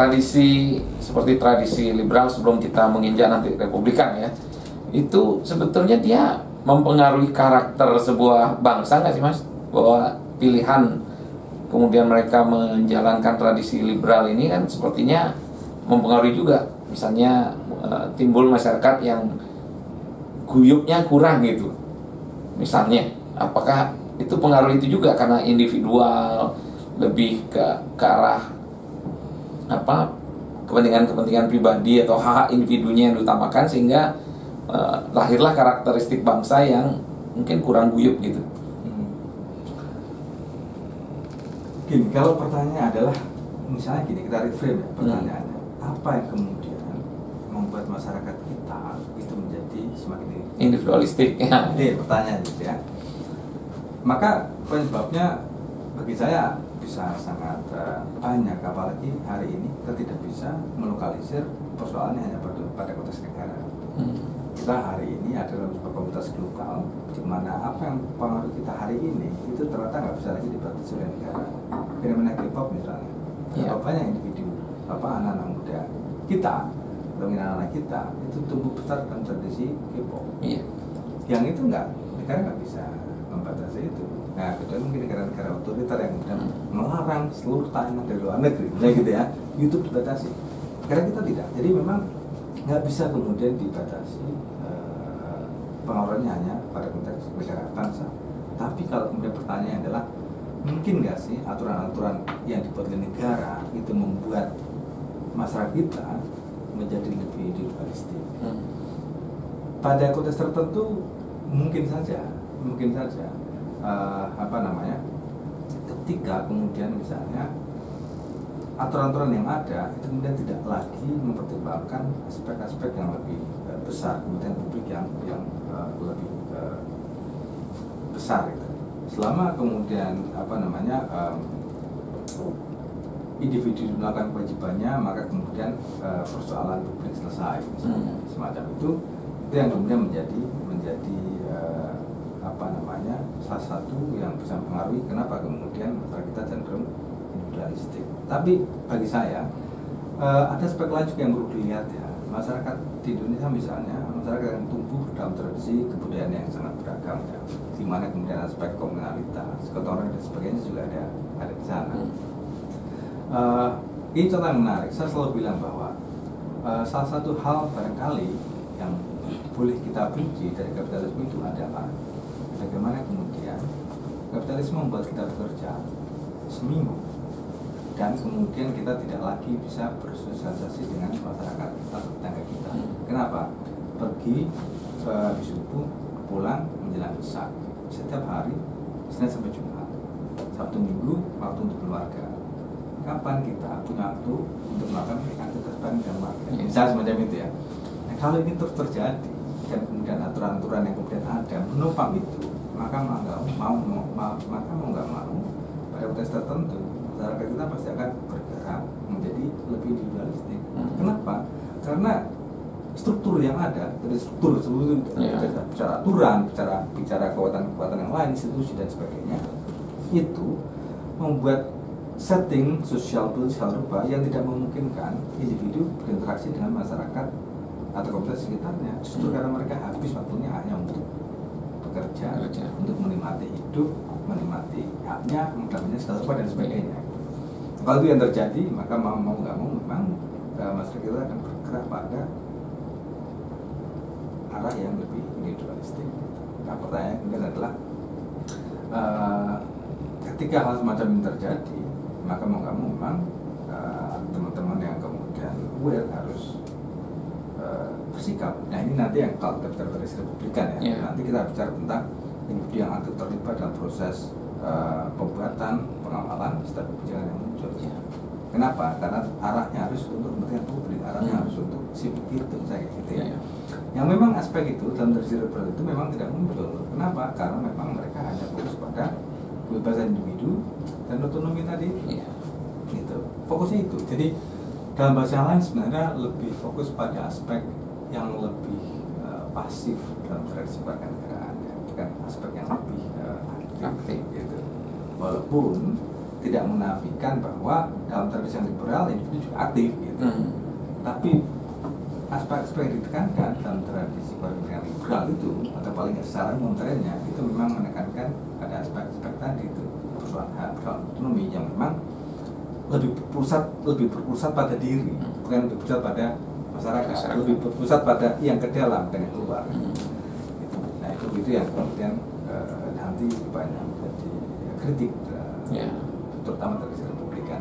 tradisi seperti tradisi liberal sebelum kita menginjak nanti republikan ya, itu sebetulnya dia mempengaruhi karakter sebuah bangsa nggak sih Mas? Bahwa pilihan kemudian mereka menjalankan tradisi liberal ini kan sepertinya mempengaruhi juga. Misalnya timbul masyarakat yang guyupnya kurang gitu. Misalnya, apakah itu pengaruh itu juga karena individual lebih ke arah apa kepentingan pribadi atau hak individunya yang diutamakan sehingga lahirlah karakteristik bangsa yang mungkin kurang guyup gitu. Gini, kalau pertanyaannya adalah misalnya gini, kita reframe ya pertanyaannya, apa yang kemudian membuat masyarakat kita itu menjadi semakin individualistik ya. Ini pertanyaan gitu ya. Maka penyebabnya bagi saya bisa sangat banyak, apalagi hari ini kita tidak bisa melokalisir persoalannya hanya pada konteks negara. Kita hari ini adalah sebuah komunitas global, di mana apa yang mempengaruhi kita hari ini itu ternyata nggak bisa lagi dibatasi oleh negara. Fenomena K-pop misalnya, berapa banyak individu, anak-anak muda kita, atau anak-anak kita itu tumbuh besar dalam tradisi K-pop. Yang itu negara nggak bisa membatasi itu. Nah, kecuali mungkin negara-negara otoriter yang kemudian melarang seluruh tayangan dari luar negeri, misalnya gitu ya, YouTube dibatasi. Negara kita tidak. Jadi memang nggak bisa kemudian dibatasi pengaruhnya hanya pada konteks negara bangsa. Tapi kalau kemudian pertanyaan adalah mungkin nggak sih aturan-aturan yang dibuat oleh negara itu membuat masyarakat kita menjadi lebih individualistik? Pada konteks tertentu mungkin saja ketika kemudian misalnya aturan-aturan yang ada itu kemudian tidak lagi mempertimbangkan aspek-aspek yang lebih besar, kemudian publik yang lebih besar itu. Selama kemudian individu melakukan kewajibannya, maka kemudian persoalan publik selesai, misalnya semacam itu yang kemudian menjadi salah satu yang bisa mempengaruhi kenapa kemudian masyarakat kita cenderung individualistik. Tapi bagi saya ada aspek lain juga yang perlu dilihat ya. Masyarakat di Indonesia misalnya, masyarakat yang tumbuh dalam tradisi kebudayaan yang sangat beragam ya, di mana kemudian aspek komunalitas, ketoronan dan sebagainya juga ada di sana. Ini contoh yang menarik. Saya selalu bilang bahwa salah satu hal barangkali yang boleh kita benci dari kapitalisme itu adalah bagaimana kemudian kapitalisme membuat kita bekerja seminggu dan kemudian kita tidak lagi bisa bersosialisasi dengan masyarakat atau tetangga kita. Kenapa? Pergi di subuh, pulang menjelang Isya setiap hari, Senin sampai Jumat, Sabtu Minggu waktu untuk keluarga. Kapan kita punya waktu untuk melakukan aktivitas bareng dengan keluarga? Misalnya semacam itu ya. Nah, kalau ini terus terjadi dan kemudian aturan-aturan yang kemudian ada menopang itu, maka mau nggak mau pada konteks tertentu masyarakat kita pasti akan bergerak menjadi lebih individualistik. Kenapa? Karena struktur yang ada, dari struktur bicara aturan, bicara kekuatan yang lain, institusi dan sebagainya, itu membuat setting sosial rupa yang tidak memungkinkan individu berinteraksi dengan masyarakat atau komunitas sekitarnya. Justru karena mereka habis waktunya hanya untuk bekerja, untuk menikmati hidup, menikmati haknya, mendapatkan segala rupa dan sebagainya. Kalau itu yang terjadi, maka mau nggak mau memang masyarakat kita akan bergerak pada arah yang lebih individualistik. Nah, pertanyaan kemudian adalah ketika hal semacam ini terjadi, maka mau nggak mau memang teman-teman yang kemudian aware harus bersikap. Nah, ini nanti yang kalau kita bicara dari republikan ya, nanti kita bicara tentang individu yang aktif terlibat dalam proses pembuatan, pengawalan setiap kebijakan yang muncul. Kenapa? Karena arahnya harus untuk kepentingan publik, arahnya harus untuk si begitu, saya gitu ya. Yang memang aspek itu dalam tradisi liberal itu memang tidak muncul. Kenapa? Karena memang mereka hanya fokus pada kebebasan individu dan otonomi tadi. Gitu. Fokusnya itu. Jadi dalam bahasa lain sebenarnya lebih fokus pada aspek yang lebih pasif dalam tradisi kewarganegaraan, bukan aspek yang lebih aktif gitu. Walaupun tidak menafikan bahwa dalam tradisi yang liberal individu juga aktif gitu. Tapi aspek-aspek yang ditekankan dalam tradisi kewarganegaraan liberal itu, atau paling secara monternya itu memang menekankan pada aspek-aspek tadi itu, persoalan hak autonomi yang memang lebih berpusat pada diri, bukan lebih berpusat pada masyarakat, lebih berpusat pada yang ke dalam dan yang keluar. Nah itu yang kemudian nanti banyak menjadi kritik, terutama dari sisi Republikan.